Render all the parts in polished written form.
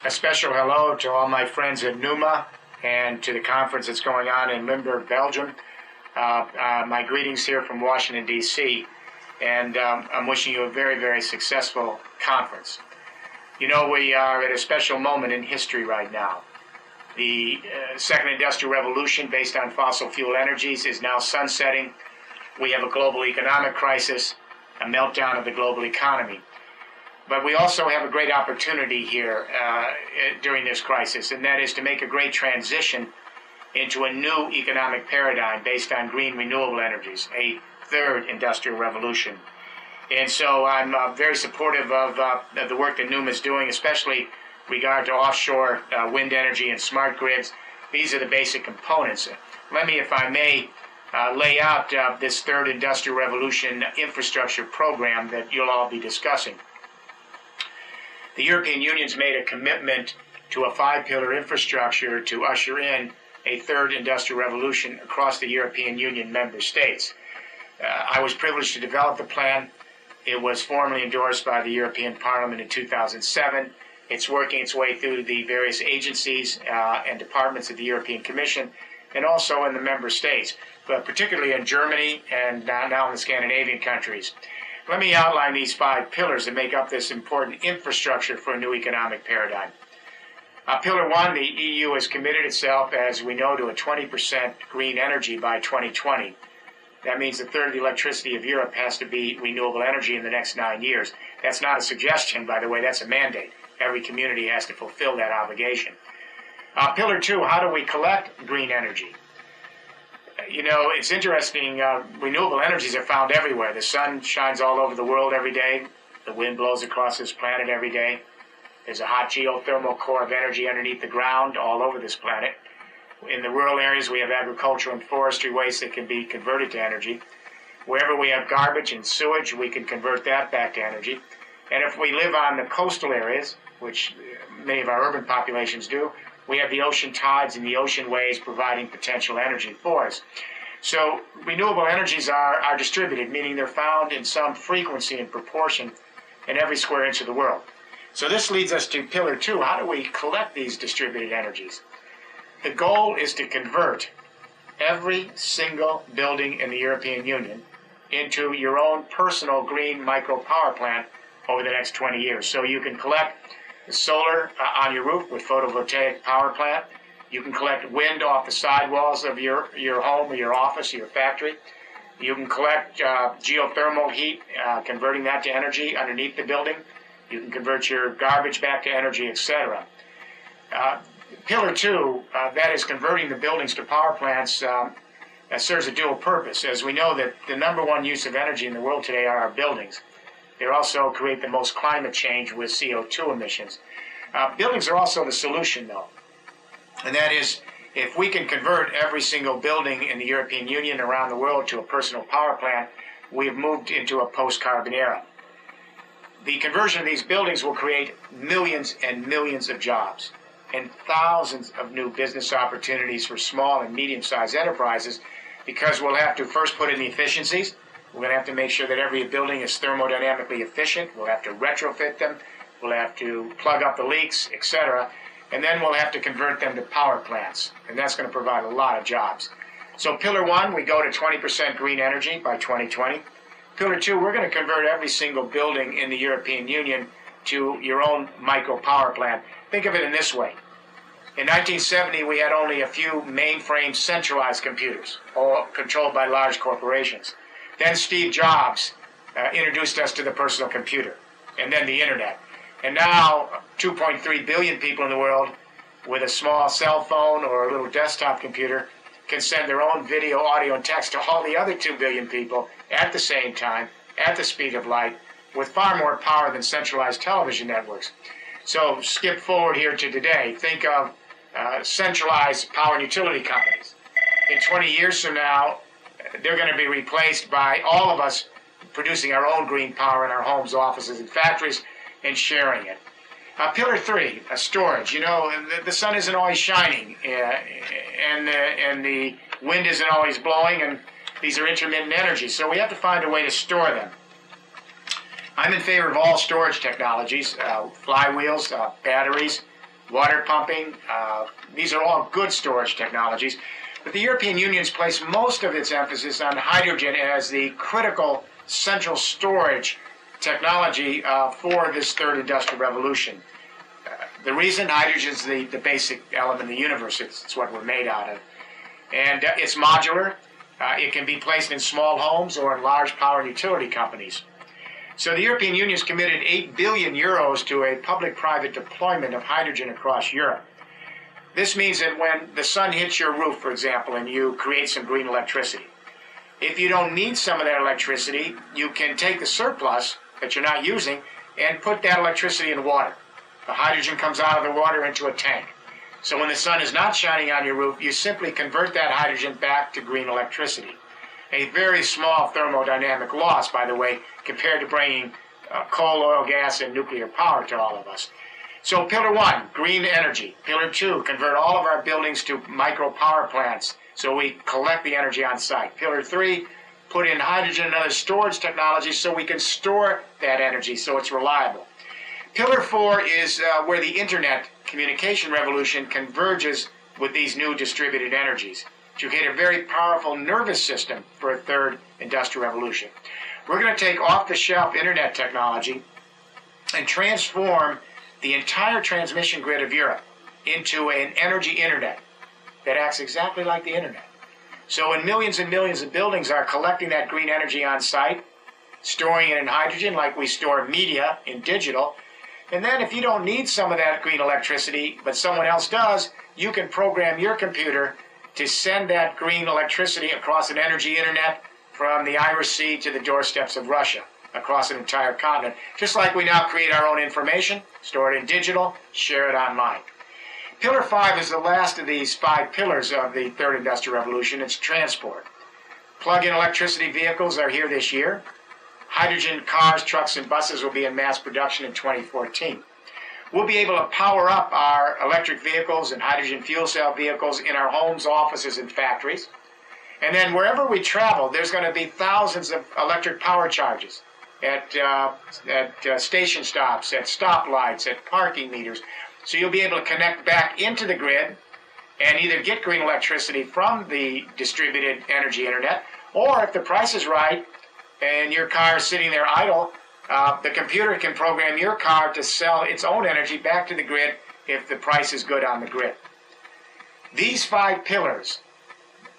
A special hello to all my friends at Nuhma and to the conference that's going on in Limburg, Belgium. My greetings here from Washington, D.C., and I'm wishing you a very, very successful conference. You know, we are at a special moment in history right now. The second industrial revolution based on fossil fuel energies is now sunsetting. We have a global economic crisis, a meltdown of the global economy. But we also have a great opportunity here during this crisis, and that is to make a great transition into a new economic paradigm based on green renewable energies, a third industrial revolution. And so I'm very supportive of the work that Nuhma is doing, especially regard to offshore wind energy and smart grids. These are the basic components. Let me, if I may, lay out this third industrial revolution infrastructure program that you'll all be discussing. The European Union's made a commitment to a five-pillar infrastructure to usher in a third industrial revolution across the European Union member states. I was privileged to develop the plan. It was formally endorsed by the European Parliament in 2007. It's working its way through the various agencies and departments of the European Commission and also in the member states, but particularly in Germany and now in the Scandinavian countries. Let me outline these five pillars that make up this important infrastructure for a new economic paradigm. Pillar one, the EU has committed itself, as we know, to a 20% green energy by 2020. That means a third of the electricity of Europe has to be renewable energy in the next 9 years. That's not a suggestion, by the way, that's a mandate. Every community has to fulfill that obligation. Pillar two, how do we collect green energy? You know, it's interesting, renewable energies are found everywhere. The sun shines all over the world every day. The wind blows across this planet every day. There's a hot geothermal core of energy underneath the ground all over this planet. In the rural areas, we have agricultural and forestry waste that can be converted to energy. Wherever we have garbage and sewage, we can convert that back to energy. And if we live on the coastal areas, which many of our urban populations do, we have the ocean tides and the ocean waves providing potential energy for us. So renewable energies are distributed, meaning they're found in some frequency and proportion in every square inch of the world. So this leads us to pillar two. How do we collect these distributed energies? The goal is to convert every single building in the European Union into your own personal green micro power plant over the next 20 years. So you can collect solar on your roof with photovoltaic power plant. You can collect wind off the sidewalls of your home or your office or your factory. You can collect geothermal heat, converting that to energy underneath the building. You can convert your garbage back to energy, etc. Pillar two, that is converting the buildings to power plants, that serves a dual purpose. As we know that the number one use of energy in the world today are our buildings. They also create the most climate change with CO2 emissions. Buildings are also the solution, though. And that is, if we can convert every single building in the European Union around the world to a personal power plant, we have moved into a post-carbon era. The conversion of these buildings will create millions and millions of jobs and thousands of new business opportunities for small and medium-sized enterprises, because we'll have to first put in the efficiencies. We're going to have to make sure that every building is thermodynamically efficient. We'll have to retrofit them. We'll have to plug up the leaks, etc. And then we'll have to convert them to power plants. And that's going to provide a lot of jobs. So pillar one, we go to 20% green energy by 2020. Pillar two, we're going to convert every single building in the European Union to your own micro power plant. Think of it in this way. In 1970, we had only a few mainframe centralized computers, all controlled by large corporations. Then Steve Jobs introduced us to the personal computer, and then the internet. And now 2.3 billion people in the world with a small cell phone or a little desktop computer can send their own video, audio, and text to all the other 2 billion people at the same time, at the speed of light, with far more power than centralized television networks. So skip forward here to today. Think of centralized power and utility companies. In 20 years from now, they're going to be replaced by all of us producing our own green power in our homes, offices, and factories and sharing it. Pillar three, storage. You know, the sun isn't always shining and the wind isn't always blowing, and these are intermittent energies, so we have to find a way to store them. I'm in favor of all storage technologies, flywheels, batteries, water pumping. These are all good storage technologies. But the European Union's placed most of its emphasis on hydrogen as the critical central storage technology for this third industrial revolution. The reason hydrogen is the basic element in the universe. It's what we're made out of. And it's modular. It can be placed in small homes or in large power and utility companies. So the European Union has committed 8 billion euros to a public-private deployment of hydrogen across Europe. This means that when the sun hits your roof, for example, and you create some green electricity, if you don't need some of that electricity, you can take the surplus that you're not using and put that electricity in water. The hydrogen comes out of the water into a tank. So when the sun is not shining on your roof, you simply convert that hydrogen back to green electricity. A very small thermodynamic loss, by the way, compared to bringing coal, oil, gas, and nuclear power to all of us. So pillar 1, green energy. Pillar 2, convert all of our buildings to micro power plants so we collect the energy on site. Pillar 3, put in hydrogen and other storage technologies so we can store that energy so it's reliable. Pillar 4 is where the internet communication revolution converges with these new distributed energies to create a very powerful nervous system for a third industrial revolution. We're going to take off-the-shelf internet technology and transform the entire transmission grid of Europe into an energy internet that acts exactly like the internet. So when millions and millions of buildings are collecting that green energy on site, storing it in hydrogen like we store media in digital, and then if you don't need some of that green electricity, but someone else does, you can program your computer to send that green electricity across an energy internet from the Irish Sea to the doorsteps of Russia, across an entire continent. Just like we now create our own information, store it in digital, share it online. Pillar 5 is the last of these 5 pillars of the third industrial revolution. It's transport. Plug-in electricity vehicles are here this year. Hydrogen cars, trucks, and buses will be in mass production in 2014. We'll be able to power up our electric vehicles and hydrogen fuel cell vehicles in our homes, offices, and factories. And then wherever we travel, there's going to be thousands of electric power charges at station stops, at stoplights, at parking meters. So you'll be able to connect back into the grid and either get green electricity from the distributed energy internet, or if the price is right and your car is sitting there idle, the computer can program your car to sell its own energy back to the grid if the price is good on the grid. These 5 pillars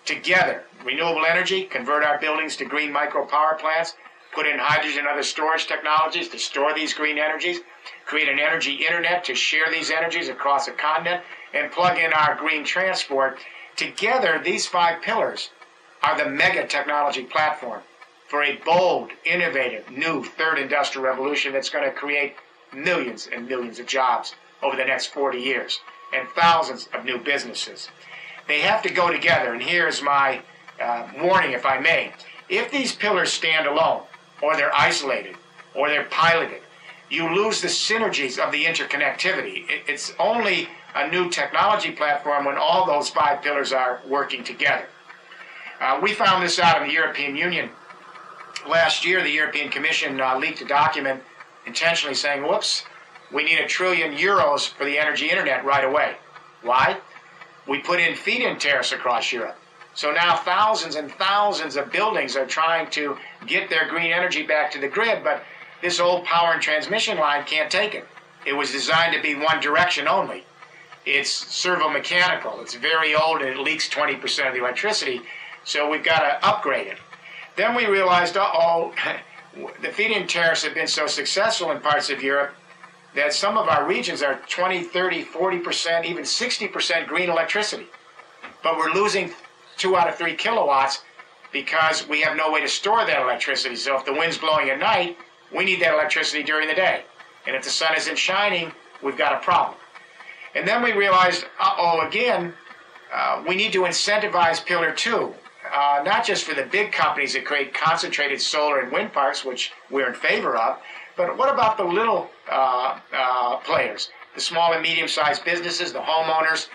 together, renewable energy, convert our buildings to green micro power plants, put in hydrogen and other storage technologies to store these green energies, create an energy internet to share these energies across a continent, and plug in our green transport. Together, these 5 pillars are the mega technology platform for a bold, innovative, new third industrial revolution that's going to create millions and millions of jobs over the next 40 years and thousands of new businesses. They have to go together, and here's my warning, if I may. If these pillars stand alone, or they're isolated, or they're piloted, you lose the synergies of the interconnectivity. It's only a new technology platform when all those 5 pillars are working together. We found this out in the European Union. Last year, the European Commission leaked a document intentionally saying, whoops, we need €1 trillion for the energy internet right away. Why? We put in feed-in tariffs across Europe. So now thousands and thousands of buildings are trying to get their green energy back to the grid, but this old power and transmission line can't take it. It was designed to be one direction only. It's servo-mechanical. It's very old and it leaks 20% of the electricity, so we've got to upgrade it. Then we realized, the feed-in tariffs have been so successful in parts of Europe that some of our regions are 20, 30, 40%, even 60% green electricity. But we're losing 2 out of 3 kilowatts because we have no way to store that electricity. So if the wind's blowing at night, we need that electricity during the day. And if the sun isn't shining, we've got a problem. And then we realized, again, we need to incentivize Pillar 2, not just for the big companies that create concentrated solar and wind parks, which we're in favor of, but what about the little players, the small and medium-sized businesses, the homeowners?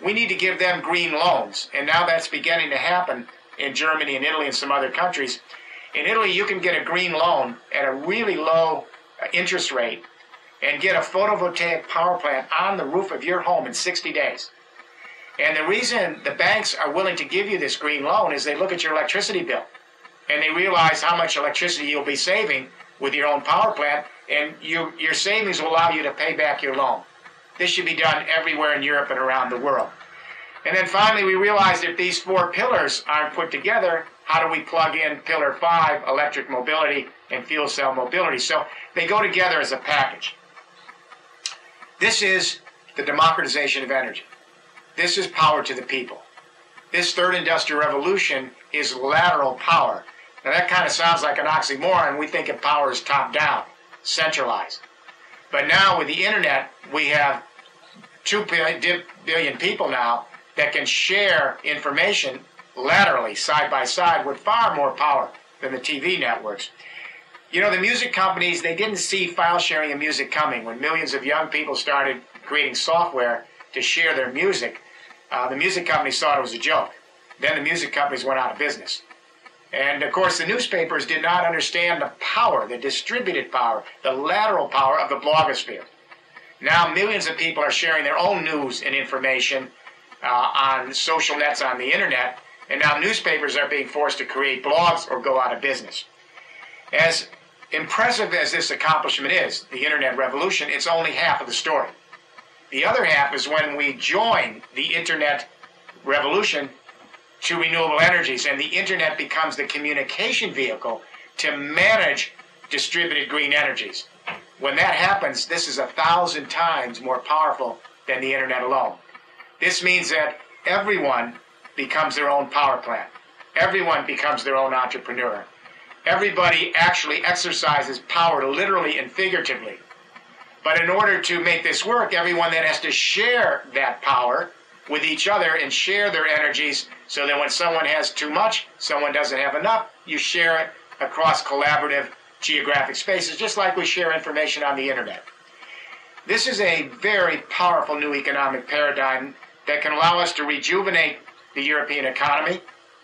We need to give them green loans, and now that's beginning to happen in Germany and Italy and some other countries. In Italy, you can get a green loan at a really low interest rate and get a photovoltaic power plant on the roof of your home in 60 days. And the reason the banks are willing to give you this green loan is they look at your electricity bill and they realize how much electricity you'll be saving with your own power plant, and your savings will allow you to pay back your loan. This should be done everywhere in Europe and around the world. And then finally, we realized if these 4 pillars aren't put together, how do we plug in pillar 5, electric mobility and fuel cell mobility? So they go together as a package. This is the democratization of energy. This is power to the people. This third industrial revolution is lateral power. Now that kind of sounds like an oxymoron. We think of power as top-down, centralized. But now with the internet, we have 2 billion people now that can share information laterally, side by side, with far more power than the TV networks. You know, the music companies, they didn't see file sharing of music coming. When millions of young people started creating software to share their music, the music companies thought it was a joke. Then the music companies went out of business. And of course, the newspapers did not understand the power, the distributed power, the lateral power of the blogosphere. Now millions of people are sharing their own news and information on social nets on the internet, and now newspapers are being forced to create blogs or go out of business. As impressive as this accomplishment is, the internet revolution, it's only half of the story. The other half is when we join the internet revolution to renewable energies, and the internet becomes the communication vehicle to manage distributed green energies. When that happens, this is 1,000 times more powerful than the internet alone. This means that everyone becomes their own power plant. Everyone becomes their own entrepreneur. Everybody actually exercises power literally and figuratively. But in order to make this work, everyone then has to share that power with each other and share their energies, so that when someone has too much, someone doesn't have enough, you share it across collaborative geographic spaces, just like we share information on the internet. This is a very powerful new economic paradigm that can allow us to rejuvenate the European economy,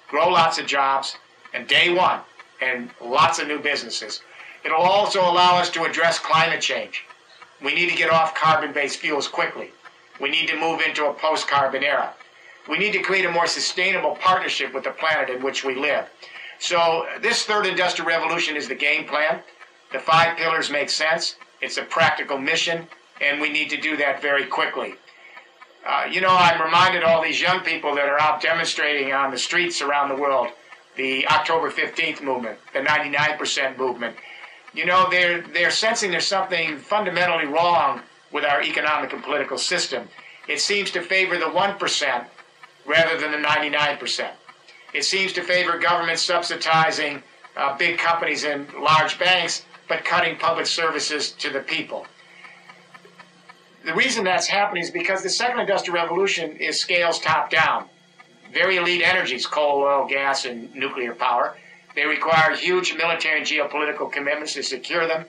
grow lots of jobs, and day one, and lots of new businesses. It'll also allow us to address climate change. We need to get off carbon-based fuels quickly. We need to move into a post-carbon era. We need to create a more sustainable partnership with the planet in which we live. So this third industrial revolution is the game plan. The 5 pillars make sense. It's a practical mission, and we need to do that very quickly. You know, I'm reminded of all these young people that are out demonstrating on the streets around the world, the October 15th movement, the 99% movement. You know, they're sensing there's something fundamentally wrong with our economic and political system. It seems to favor the 1% rather than the 99%. It seems to favor government subsidizing big companies and large banks, but cutting public services to the people. The reason that's happening is because the second industrial revolution is scales top down. Very elite energies, coal, oil, gas, and nuclear power. They require huge military and geopolitical commitments to secure them.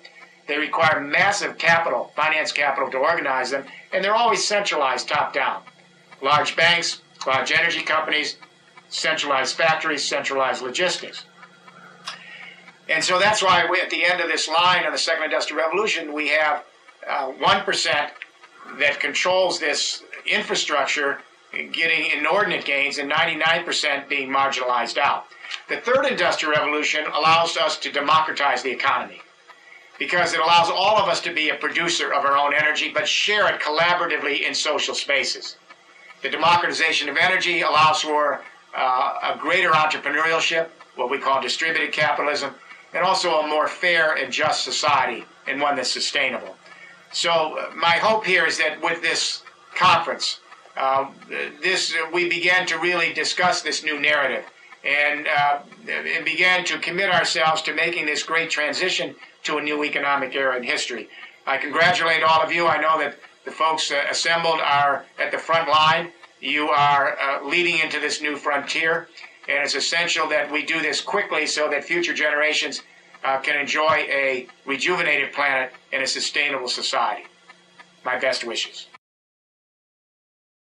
They require massive capital, finance capital, to organize them, and they're always centralized top-down. Large banks, large energy companies, centralized factories, centralized logistics. And so that's why we, at the end of this line on the second industrial revolution, we have 1% that controls this infrastructure getting inordinate gains and 99% being marginalized out. The third industrial revolution allows us to democratize the economy, because it allows all of us to be a producer of our own energy, but share it collaboratively in social spaces. The democratization of energy allows for a greater entrepreneurship, what we call distributed capitalism, and also a more fair and just society, and one that's sustainable. So my hope here is that with this conference, we began to really discuss this new narrative and began to commit ourselves to making this great transition to a new economic era in history. I congratulate all of you. I know that the folks assembled are at the front line. You are leading into this new frontier, and it's essential that we do this quickly so that future generations can enjoy a rejuvenated planet and a sustainable society. My best wishes.